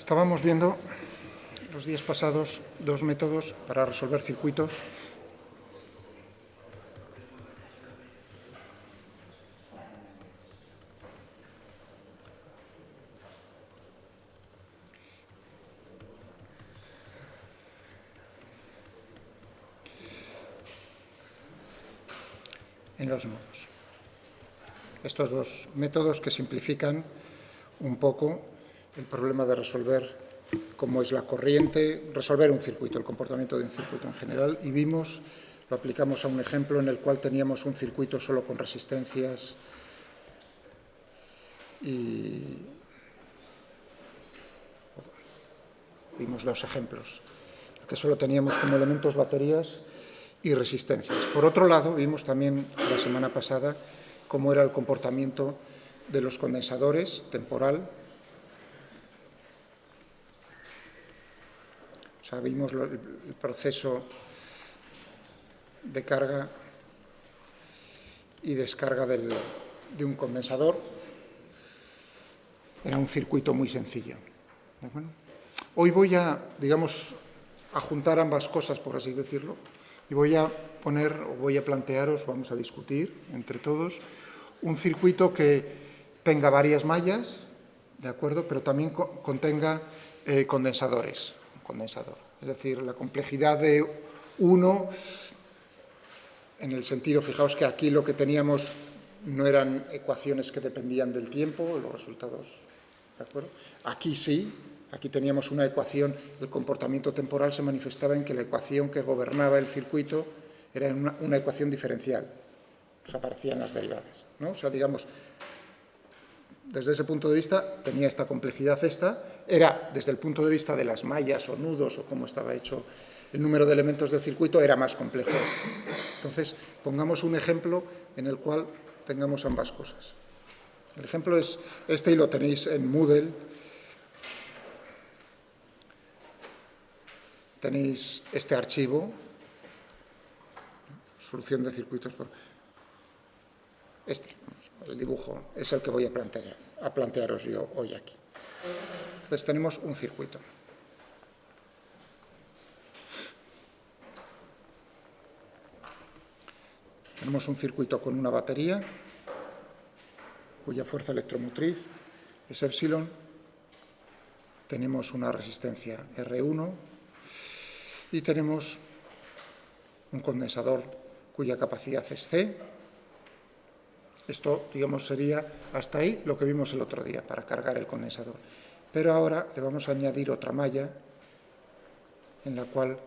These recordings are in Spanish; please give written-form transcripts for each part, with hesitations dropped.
Estábamos viendo los días pasados dos métodos para resolver circuitos. En los nodos. Estos dos métodos que simplifican un poco el problema de resolver cómo es la corriente, resolver un circuito, el comportamiento de un circuito en general, y vimos, lo aplicamos a un ejemplo en el cual teníamos un circuito solo con resistencias y vimos dos ejemplos, que solo teníamos como elementos baterías y resistencias. Por otro lado, vimos también la semana pasada cómo era el comportamiento de los condensadores temporal. O sea, vimos el proceso de carga y descarga de un condensador. Era un circuito muy sencillo. ¿De acuerdo? Hoy voy a, digamos, a juntar ambas cosas, por así decirlo, y voy a plantearos, vamos a discutir entre todos, un circuito que tenga varias mallas, ¿de acuerdo?, pero también contenga condensadores. Condensador. Es decir, la complejidad de uno, en el sentido, fijaos que aquí lo que teníamos no eran ecuaciones que dependían del tiempo, los resultados, ¿de acuerdo? Aquí sí, aquí teníamos una ecuación, el comportamiento temporal se manifestaba en que la ecuación que gobernaba el circuito era una ecuación diferencial, o sea, aparecían las derivadas, ¿no? O sea, digamos, desde ese punto de vista tenía esta complejidad era desde el punto de vista de las mallas o nudos o cómo estaba hecho el número de elementos del circuito, era más complejo esto. Entonces, pongamos un ejemplo en el cual tengamos ambas cosas. El ejemplo es este y lo tenéis en Moodle. Tenéis este archivo, solución de circuitos. El dibujo es el que voy a plantearos yo hoy aquí. Entonces tenemos un circuito. Tenemos un circuito con una batería, cuya fuerza electromotriz es epsilon. Tenemos una resistencia R1 y tenemos un condensador cuya capacidad es C. Esto, digamos, sería hasta ahí lo que vimos el otro día para cargar el condensador. Pero ahora le vamos a añadir otra malla en la cual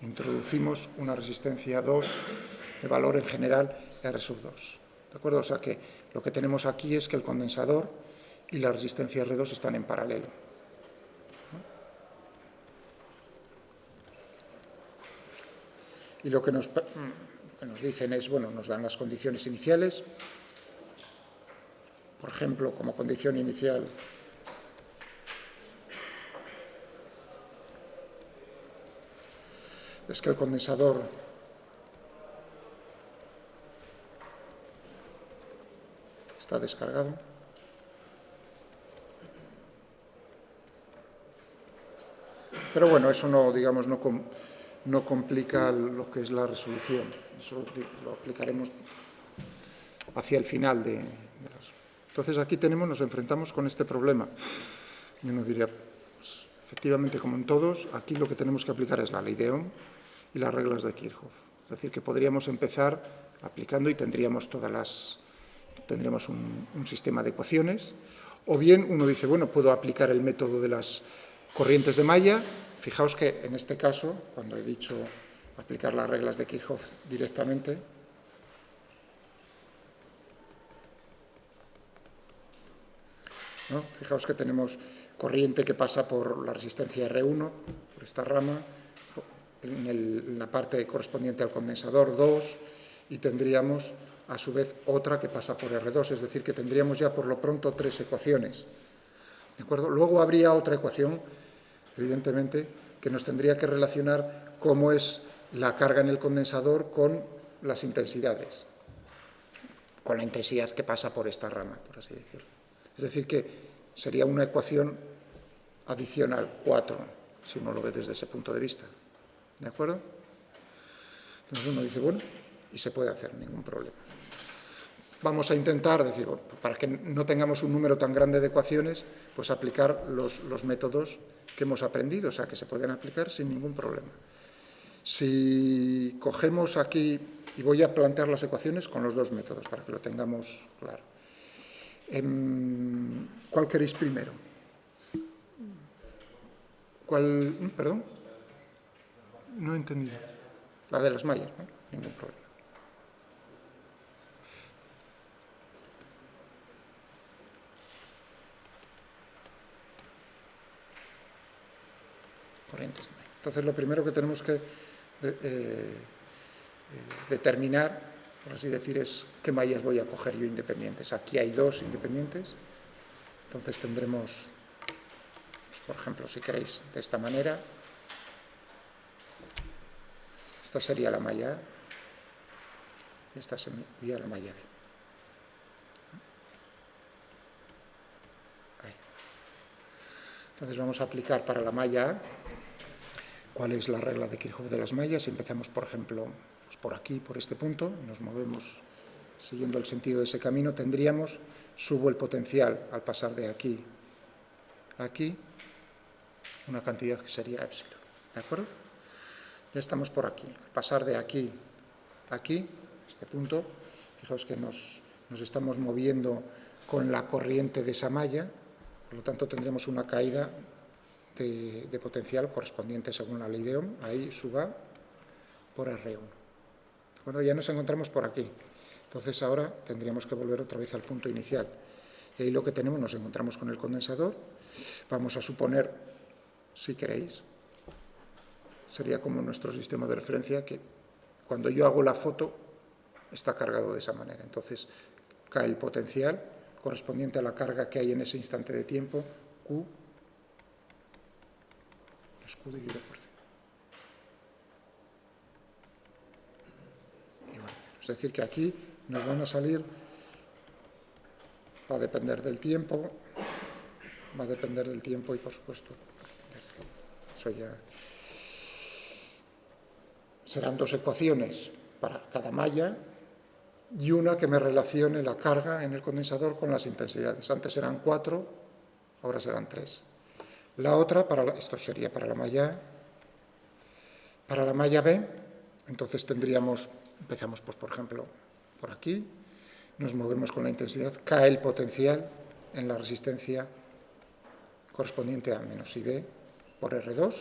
introducimos una resistencia 2 de valor en general R sub 2. ¿De acuerdo? O sea que lo que tenemos aquí es que el condensador y la resistencia R2 están en paralelo. Y lo que nos dicen es, bueno, nos dan las condiciones iniciales. Por ejemplo, como condición inicial, es que el condensador está descargado. Pero bueno, eso no, digamos, no complica lo que es la resolución. Eso lo aplicaremos hacia el final de las... Entonces aquí nos enfrentamos con este problema. Yo no diría, pues, efectivamente, como en todos, aquí lo que tenemos que aplicar es la ley de Ohm y las reglas de Kirchhoff. Es decir, que podríamos empezar aplicando y tendríamos un sistema de ecuaciones. O bien uno dice, bueno, puedo aplicar el método de las corrientes de malla. Fijaos que en este caso, cuando he dicho aplicar las reglas de Kirchhoff directamente, ¿no? Fijaos que tenemos corriente que pasa por la resistencia R1, por esta rama, en la parte correspondiente al condensador 2, y tendríamos a su vez otra que pasa por R2, es decir, que tendríamos ya por lo pronto tres ecuaciones. ¿De acuerdo? Luego habría otra ecuación, evidentemente, que nos tendría que relacionar cómo es la carga en el condensador con las intensidades, con la intensidad que pasa por esta rama, por así decirlo. Es decir, que sería una ecuación adicional 4, si uno lo ve desde ese punto de vista. ¿De acuerdo? Entonces uno dice, bueno, y se puede hacer, ningún problema. Vamos a intentar, decir, bueno, para que no tengamos un número tan grande de ecuaciones, pues aplicar los métodos que hemos aprendido, o sea, que se pueden aplicar sin ningún problema. Si cogemos aquí, y voy a plantear las ecuaciones con los dos métodos, para que lo tengamos claro. ¿Cuál queréis primero? ¿Cuál? ¿Perdón? No he entendido. La de las mallas, ¿no? Ningún problema. Corrientes de malla. Entonces, lo primero que tenemos que determinar, por así decir, es qué mallas voy a coger yo independientes. Aquí hay dos independientes, entonces tendremos, pues, por ejemplo, si queréis, de esta manera. Esta sería la malla A y esta sería la malla B. Ahí. Entonces vamos a aplicar para la malla A cuál es la regla de Kirchhoff de las mallas. Empezamos, por ejemplo, pues por aquí, por este punto, nos movemos siguiendo el sentido de ese camino, tendríamos, subo el potencial al pasar de aquí a aquí, una cantidad que sería épsilon. ¿De acuerdo? Ya estamos por aquí. Al pasar de aquí a aquí, este punto, fijaos que nos estamos moviendo con la corriente de esa malla, por lo tanto tendremos una caída de potencial correspondiente según la ley de Ohm, ahí suba por R1. Bueno, ya nos encontramos por aquí. Entonces ahora tendríamos que volver otra vez al punto inicial. Y ahí lo que tenemos, nos encontramos con el condensador. Vamos a suponer, si queréis, sería como nuestro sistema de referencia, que cuando yo hago la foto está cargado de esa manera. Entonces cae el potencial correspondiente a la carga que hay en ese instante de tiempo, Q, es Q dividido por C. Y bueno, es decir, que aquí nos van a salir, va a depender del tiempo, y por supuesto, eso ya serán dos ecuaciones para cada malla y una que me relacione la carga en el condensador con las intensidades. Antes eran 4, ahora serán 3. La otra, esto sería para la malla A. Para la malla B, entonces tendríamos, empezamos pues por ejemplo por aquí, nos movemos con la intensidad, cae el potencial en la resistencia correspondiente a menos IB por R2.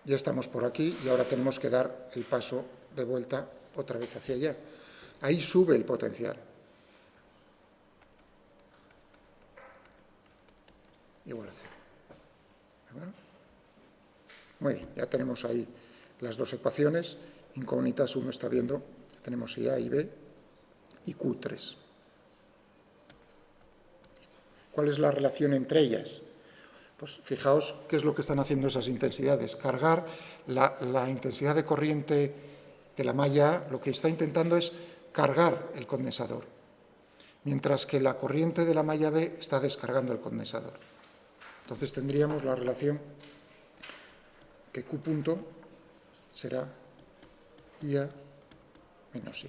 Ya estamos por aquí y ahora tenemos que dar el paso de vuelta otra vez hacia allá. Ahí sube el potencial. Igual a 0. Muy bien, ya tenemos ahí las dos ecuaciones. Incógnitas uno está viendo, tenemos IA y B y Q3. ¿Cuál es la relación entre ellas? Pues fijaos qué es lo que están haciendo esas intensidades. Cargar la intensidad de corriente de la malla A, lo que está intentando es cargar el condensador, mientras que la corriente de la malla B está descargando el condensador. Entonces tendríamos la relación que Q punto será IA menos I.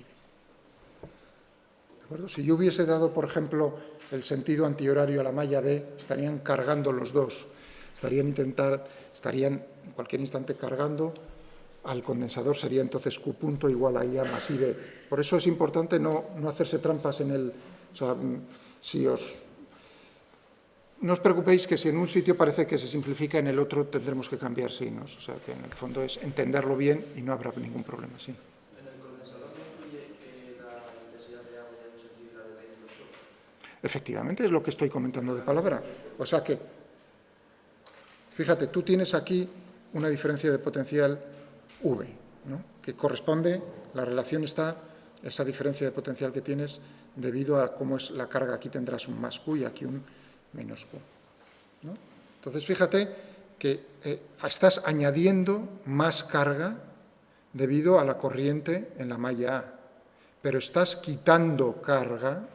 ¿De acuerdo? Si yo hubiese dado, por ejemplo, el sentido antihorario a la malla B, estarían cargando los dos, estarían en cualquier instante cargando al condensador, sería entonces Q punto igual a IA más IB. Por eso es importante no hacerse trampas en el... O sea, no os preocupéis que si en un sitio parece que se simplifica, en el otro tendremos que cambiar signos. O sea, que en el fondo es entenderlo bien y no habrá ningún problema, sí. ¿En el condensador no influye que la intensidad de agua en un sentido y la de en otro? Efectivamente, es lo que estoy comentando de palabra. O sea que, fíjate, tú tienes aquí una diferencia de potencial V, ¿no? Que corresponde, la relación está, esa diferencia de potencial que tienes, debido a cómo es la carga. Aquí tendrás un más Q y aquí un menos Q, ¿no? Entonces, fíjate que estás añadiendo más carga debido a la corriente en la malla A, pero estás quitando carga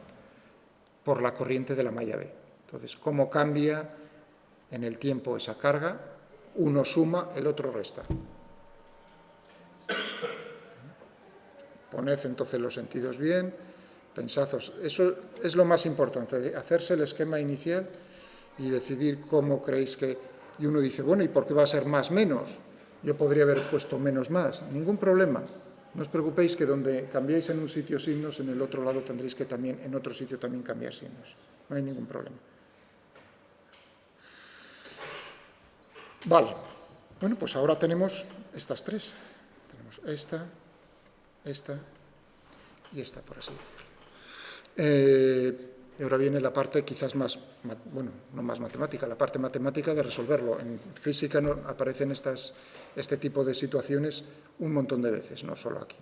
por la corriente de la malla B. Entonces, ¿cómo cambia en el tiempo esa carga, uno suma, el otro resta. Poned entonces los sentidos bien, pensazos. Eso es lo más importante, hacerse el esquema inicial y decidir cómo creéis que... Y uno dice, bueno, ¿y por qué va a ser más menos? Yo podría haber puesto menos más. Ningún problema. No os preocupéis que donde cambiáis en un sitio signos, en el otro lado tendréis que también, en otro sitio también cambiar signos. No hay ningún problema. Vale. Bueno, pues ahora tenemos estas tres. Tenemos esta y esta, por así decirlo. Y ahora viene la parte quizás más, bueno, no más matemática, la parte matemática de resolverlo. En física aparecen este tipo de situaciones un montón de veces, no solo aquí.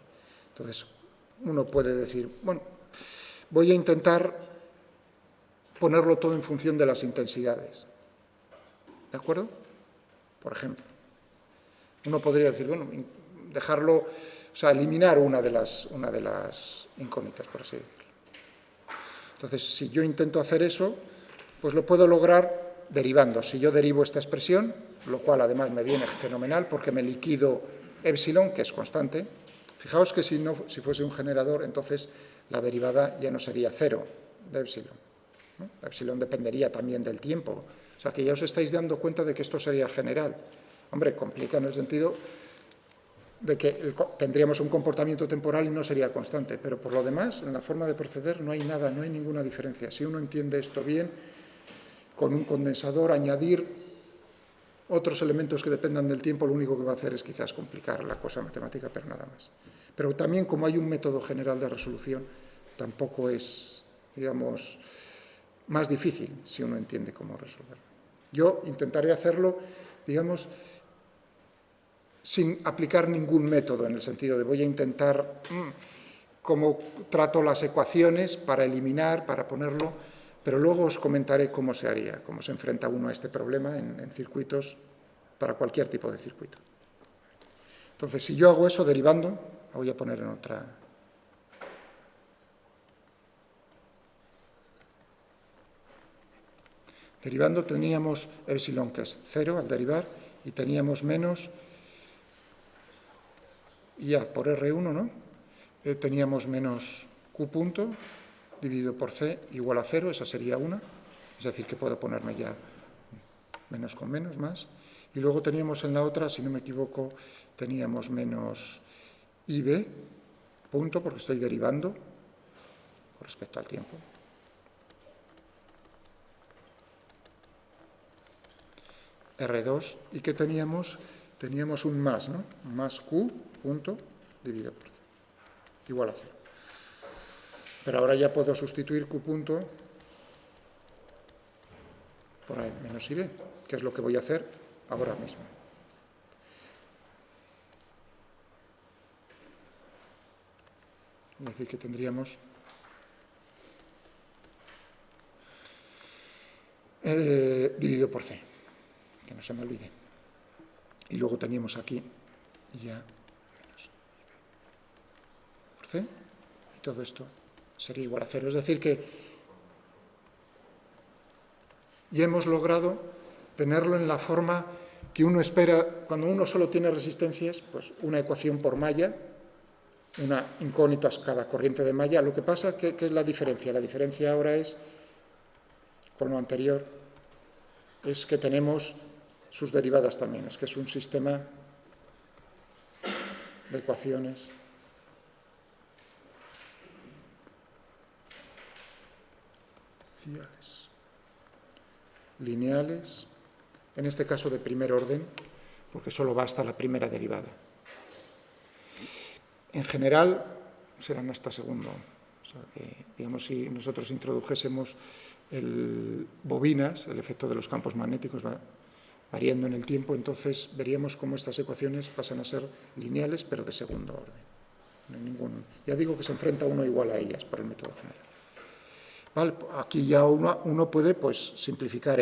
Entonces, uno puede decir, bueno, voy a intentar ponerlo todo en función de las intensidades. ¿De acuerdo? Por ejemplo. Uno podría decir, bueno, dejarlo, o sea, eliminar una de las incógnitas, por así decirlo. Entonces, si yo intento hacer eso, pues lo puedo lograr derivando. Si yo derivo esta expresión, lo cual además me viene fenomenal porque me liquido epsilon, que es constante. Fijaos que si fuese un generador, entonces la derivada ya no sería 0 de epsilon, ¿no? Epsilon dependería también del tiempo. O sea, que ya os estáis dando cuenta de que esto sería general. Hombre, complica en el sentido de que tendríamos un comportamiento temporal y no sería constante, pero por lo demás, en la forma de proceder no hay nada, no hay ninguna diferencia. Si uno entiende esto bien, con un condensador, añadir otros elementos que dependan del tiempo, lo único que va a hacer es quizás complicar la cosa matemática, pero nada más. Pero también, como hay un método general de resolución, tampoco es, digamos, más difícil si uno entiende cómo resolverlo. Yo intentaré hacerlo, digamos, sin aplicar ningún método, en el sentido de voy a intentar cómo trato las ecuaciones para eliminar, para ponerlo, pero luego os comentaré cómo se haría, cómo se enfrenta uno a este problema en circuitos, para cualquier tipo de circuito. Entonces, si yo hago eso derivando, la voy a poner en otra... Derivando teníamos epsilon, que es 0 al derivar, y teníamos menos... Y ya por R1, ¿no? Teníamos menos Q punto dividido por C igual a 0, esa sería 1. Es decir, que puedo ponerme ya menos con menos, más. Y luego teníamos en la otra, si no me equivoco, teníamos menos IB punto, porque estoy derivando con respecto al tiempo. R2, ¿y qué teníamos? Teníamos un más, ¿no? Más Q punto dividido por C, igual a 0. Pero ahora ya puedo sustituir Q punto por A menos IB, que es lo que voy a hacer ahora mismo. Es decir, que tendríamos dividido por C, que no se me olvide. Y luego teníamos aquí ya menos por C, y todo esto sería igual a 0. Es decir, que ya hemos logrado tenerlo en la forma que uno espera. Cuando uno solo tiene resistencias, pues una ecuación por malla, una incógnita cada corriente de malla. Lo que pasa, ¿qué es la diferencia? La diferencia ahora es, con lo anterior, es que tenemos sus derivadas también. Es que es un sistema de ecuaciones lineales, en este caso de primer orden, porque solo va hasta la primera derivada. En general serán hasta segundo. O sea que, digamos, si nosotros introdujésemos bobinas, el efecto de los campos magnéticos va variando en el tiempo, entonces veríamos cómo estas ecuaciones pasan a ser lineales, pero de segundo orden. No hay ya digo que se enfrenta uno igual a ellas por el método general. ¿Vale? Aquí ya uno puede, pues, simplificar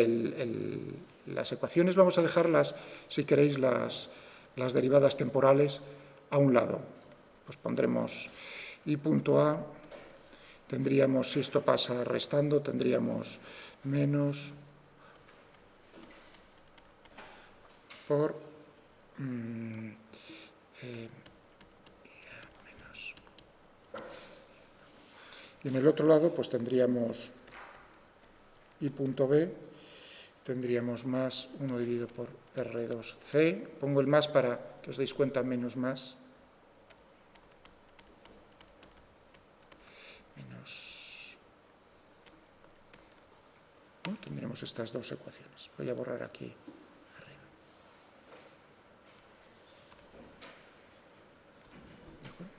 las ecuaciones. Vamos a dejarlas, si queréis, las derivadas temporales a un lado. Pues pondremos I punto A, tendríamos, si esto pasa restando, tendríamos menos por menos. Y en el otro lado pues tendríamos I punto B, tendríamos más 1 dividido por R2C, pongo el más para que os deis cuenta, menos más, menos, ¿no? Tendremos estas dos ecuaciones. Voy a borrar aquí arriba. ¿De acuerdo?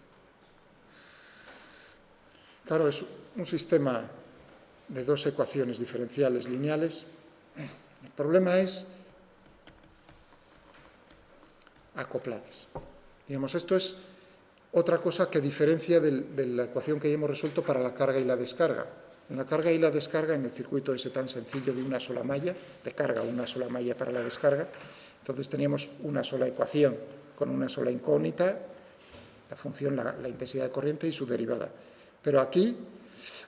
Claro, es un sistema de dos ecuaciones diferenciales lineales. El problema es acopladas. Digamos, esto es otra cosa que diferencia de la ecuación que ya hemos resuelto para la carga y la descarga. En la carga y la descarga, en el circuito ese tan sencillo de una sola malla, de carga una sola malla para la descarga, entonces teníamos una sola ecuación con una sola incógnita, la función, la intensidad de corriente y su derivada. Pero aquí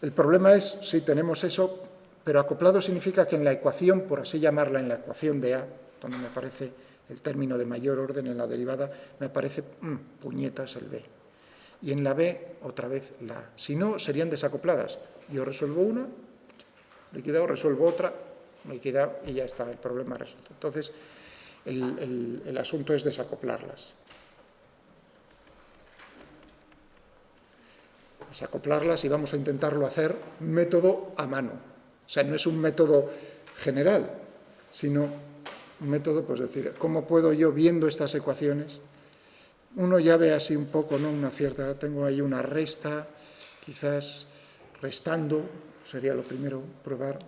el problema es, sí, tenemos eso, pero acoplado significa que en la ecuación, por así llamarla, en la ecuación de A, donde me aparece el término de mayor orden en la derivada, me aparece, puñetas, el B. Y en la B, otra vez la A. Si no, serían desacopladas. Yo resuelvo una, liquidado, resuelvo otra, liquidado, y ya está, el problema resuelto. Entonces, el asunto es desacoplarlas. Desacoplarlas, y vamos a intentarlo hacer método a mano. O sea, no es un método general, sino un método, pues decir, ¿cómo puedo yo, viendo estas ecuaciones? Uno ya ve así un poco, ¿no? Una cierta, tengo ahí una resta, quizás restando, sería lo primero, probar.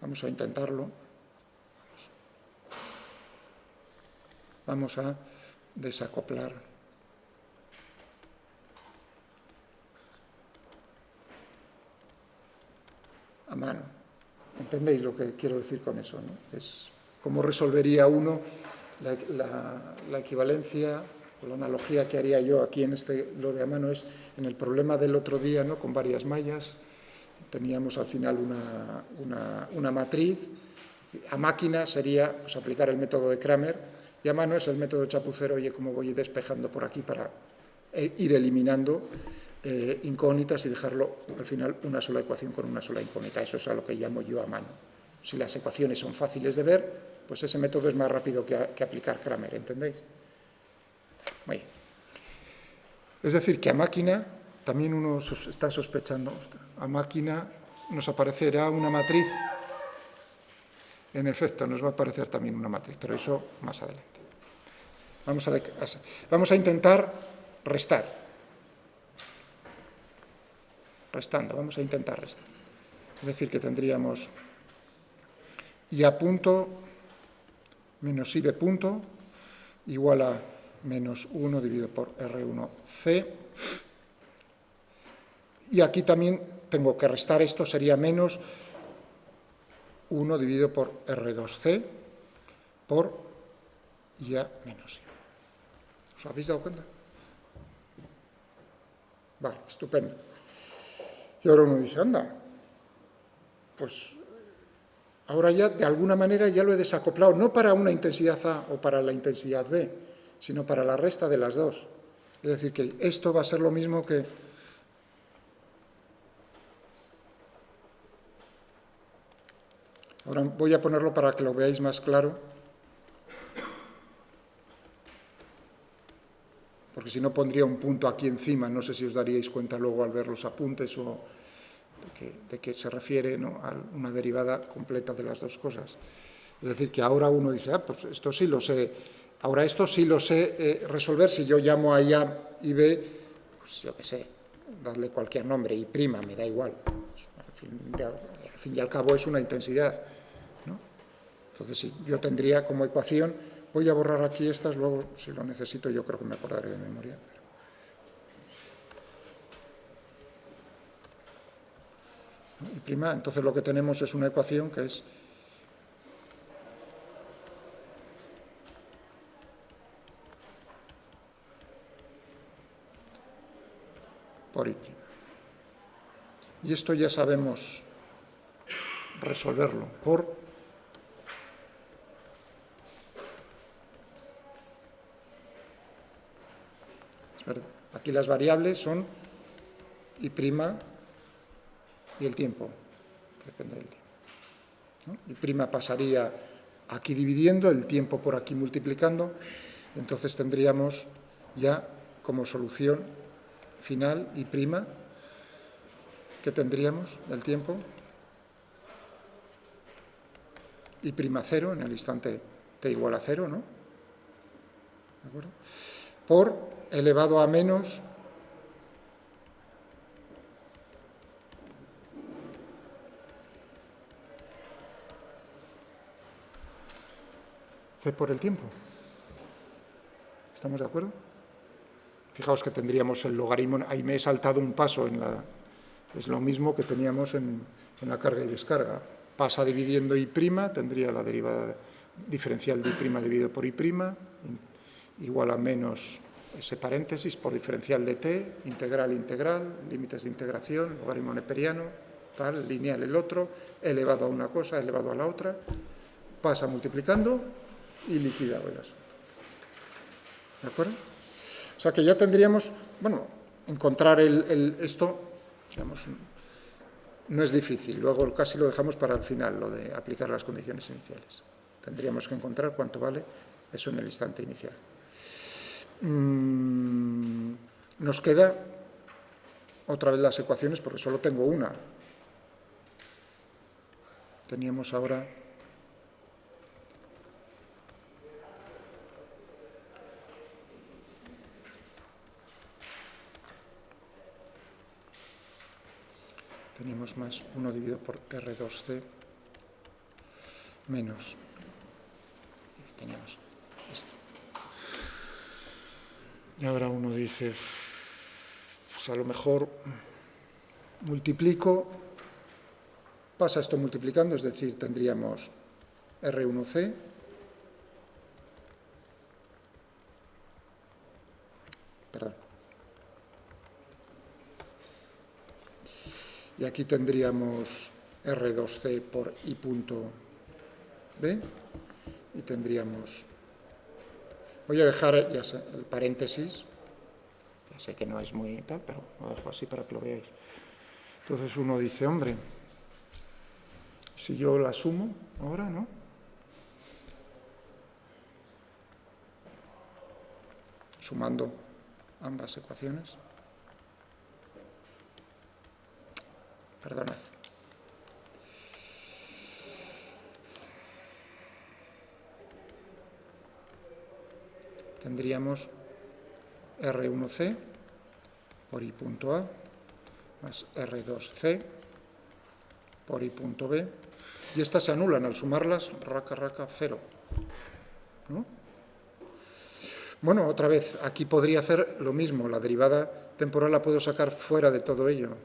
Vamos a intentarlo. Vamos a desacoplar. A mano. ¿Entendéis lo que quiero decir con eso, ¿no? Es cómo resolvería uno la equivalencia o la analogía que haría yo aquí en lo de a mano es en el problema del otro día, ¿no? Con varias mallas. Teníamos al final una matriz. A máquina sería pues, aplicar el método de Cramer, y a mano es el método chapucero, oye, cómo voy despejando por aquí para ir eliminando incógnitas y dejarlo al final una sola ecuación con una sola incógnita. Eso es a lo que llamo yo a mano. Si las ecuaciones son fáciles de ver, pues ese método es más rápido que aplicar Cramer, ¿entendéis? Muy bien. Es decir, que a máquina también uno está sospechando, a máquina nos aparecerá una matriz. En efecto, nos va a aparecer también una matriz, pero eso más adelante. Vamos a intentar restar. Restando, vamos a intentar restar. Es decir, que tendríamos I a punto menos IB punto igual a menos 1 dividido por R1C. Y aquí también tengo que restar esto, sería menos 1 dividido por R2C por IA menos I. ¿Os habéis dado cuenta? Vale, estupendo. Y ahora uno dice, anda, pues ahora ya de alguna manera ya lo he desacoplado, no para una intensidad A o para la intensidad B, sino para la resta de las dos. Es decir, que esto va a ser lo mismo que ahora voy a ponerlo para que lo veáis más claro, porque si no pondría un punto aquí encima, no sé si os daríais cuenta luego al ver los apuntes o de que se refiere, ¿no? A una derivada completa de las dos cosas. Es decir, que ahora uno dice, pues esto sí lo sé, ahora esto sí lo sé resolver, si yo llamo a A y B, pues yo qué sé, darle cualquier nombre, Y', me da igual. Pues, al fin y al cabo es una intensidad, ¿no? Entonces sí, yo tendría como ecuación, voy a borrar aquí estas, luego si lo necesito yo creo que me acordaré de memoria. Y prima, entonces lo que tenemos es una ecuación que es por I'. Y esto ya sabemos resolverlo es verdad, aquí las variables son y' y el tiempo, depende del tiempo, ¿no? Y' pasaría aquí dividiendo, el tiempo por aquí multiplicando, entonces tendríamos ya como solución final y', ¿qué tendríamos del tiempo? Y' 0 en el instante t igual a 0, ¿no? ¿De acuerdo? Por elevado a menos c por el tiempo. ¿Estamos de acuerdo? Fijaos que tendríamos el logaritmo, ahí me he saltado un paso es lo mismo que teníamos en la carga y descarga. Pasa dividiendo y', tendría la derivada diferencial de y' dividido por y', igual a menos ese paréntesis por diferencial de t, integral, límites de integración, logaritmo neperiano, tal, lineal el otro, elevado a una cosa, elevado a la otra, pasa multiplicando y liquidado el asunto. ¿De acuerdo? O sea que ya tendríamos, bueno, encontrar esto, digamos, no es difícil, luego casi lo dejamos para el final, lo de aplicar las condiciones iniciales. Tendríamos que encontrar cuánto vale eso en el instante inicial. Nos queda otra vez las ecuaciones porque solo tengo una. Teníamos ahora más 1 dividido por R2C menos, teníamos esto. Y ahora uno dice, pues a lo mejor multiplico, pasa esto multiplicando, es decir, tendríamos R1C y aquí tendríamos R2C por I punto B y tendríamos, voy a dejar ya sé, el paréntesis, ya sé que no es muy tal, pero lo dejo así para que lo veáis. Entonces uno dice, hombre, si yo la sumo ahora, ¿no? Sumando ambas ecuaciones. Perdonad. Tendríamos R1C por I punto A más R2C por I punto B. Y estas se anulan al sumarlas, raca, 0. ¿No? Bueno, otra vez, aquí podría hacer lo mismo. La derivada temporal la puedo sacar fuera de todo ello. ¿No?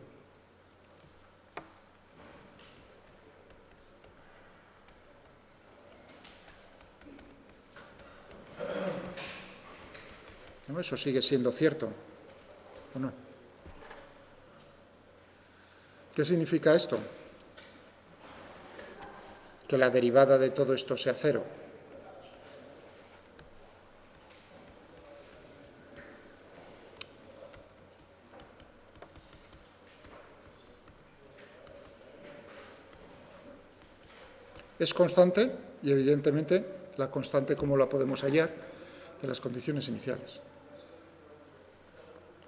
Eso sigue siendo cierto, ¿o no? ¿Qué significa esto? Que la derivada de todo esto sea 0. Es constante y evidentemente la constante, ¿cómo la podemos hallar? De las condiciones iniciales.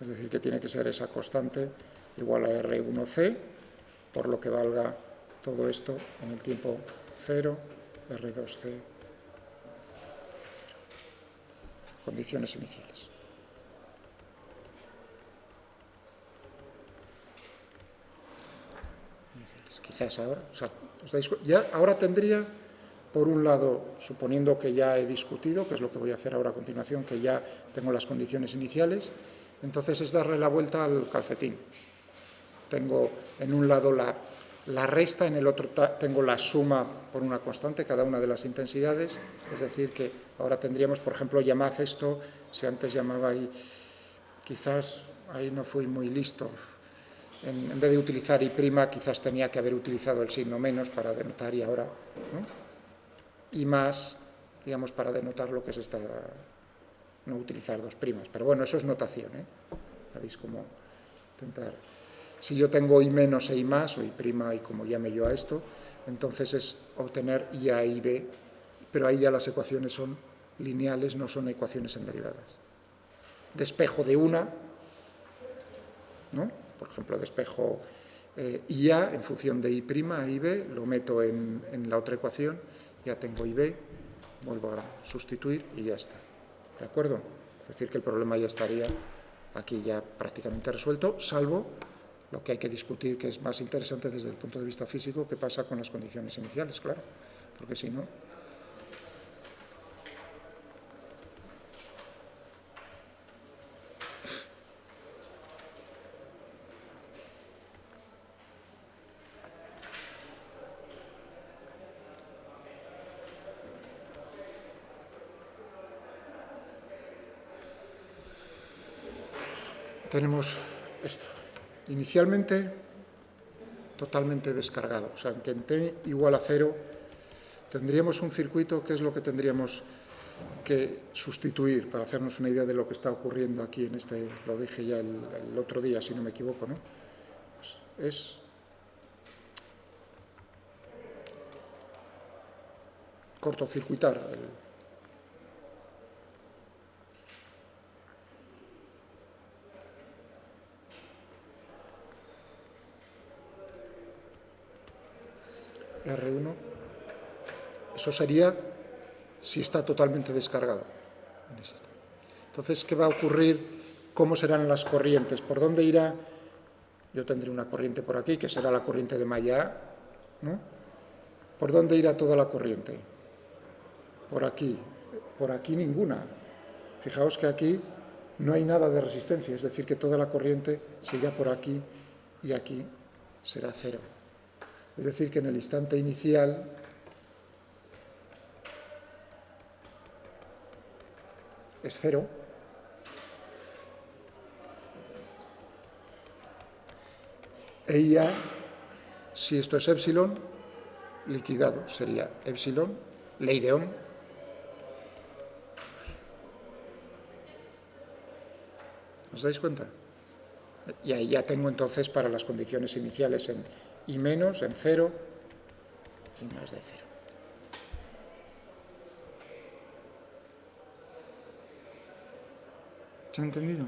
Es decir, que tiene que ser esa constante igual a R1C, por lo que valga todo esto en el tiempo 0, R2C, 0. Condiciones iniciales. Quizás ahora, o sea, ya ahora tendría, por un lado, suponiendo que ya he discutido, que es lo que voy a hacer ahora a continuación, que ya tengo las condiciones iniciales, entonces es darle la vuelta al calcetín. Tengo en un lado la resta, en el otro tengo la suma por una constante, cada una de las intensidades, es decir, que ahora tendríamos, por ejemplo, llamad esto, si antes llamaba ahí, quizás ahí no fui muy listo, en vez de utilizar I', quizás tenía que haber utilizado el signo menos para denotar y ahora, ¿no? Y más, digamos, para denotar lo que es esta, no utilizar dos primas. Pero bueno, eso es notación, ¿eh? ¿Sabéis cómo intentar? Si yo tengo I menos e I más, o I', y como llame yo a esto, entonces es obtener IA y B, pero ahí ya las ecuaciones son lineales, no son ecuaciones en derivadas. Despejo de una, ¿no? Por ejemplo, despejo IA en función de I', IB, lo meto en la otra ecuación, ya tengo IB, vuelvo a sustituir y ya está. ¿De acuerdo? Es decir, que el problema ya estaría aquí ya prácticamente resuelto, salvo lo que hay que discutir, que es más interesante desde el punto de vista físico, qué pasa con las condiciones iniciales, claro, porque si no... Tenemos esto. Inicialmente, totalmente descargado. O sea, que en t igual a 0 tendríamos un circuito, que es lo que tendríamos que sustituir para hacernos una idea de lo que está ocurriendo aquí en este, lo dije ya el otro día, si no me equivoco, ¿no? Pues es cortocircuitar R1, eso sería si está totalmente descargado. Entonces, ¿qué va a ocurrir? ¿Cómo serán las corrientes? ¿Por dónde irá? Yo tendré una corriente por aquí, que será la corriente de malla A, ¿no? ¿Por dónde irá toda la corriente? Por aquí ninguna. Fijaos que aquí no hay nada de resistencia, es decir, que toda la corriente se irá por aquí y aquí será 0. Es decir, que en el instante inicial es 0. E IA, si esto es epsilon, liquidado, sería epsilon, ley de Ohm. ¿Os dais cuenta? Y ahí ya tengo entonces para las condiciones iniciales en I menos, en 0, y más de 0. ¿Se ha entendido?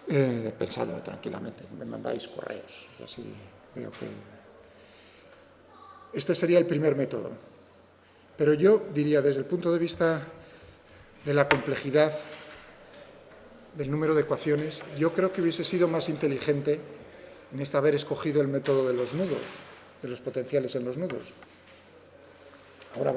Vale. Pensadlo tranquilamente, me mandáis correos, y así veo que... Este sería el primer método. Pero yo diría, desde el punto de vista de la complejidad del número de ecuaciones, yo creo que hubiese sido más inteligente en esta haber escogido el método de los nudos, de los potenciales en los nudos. Ahora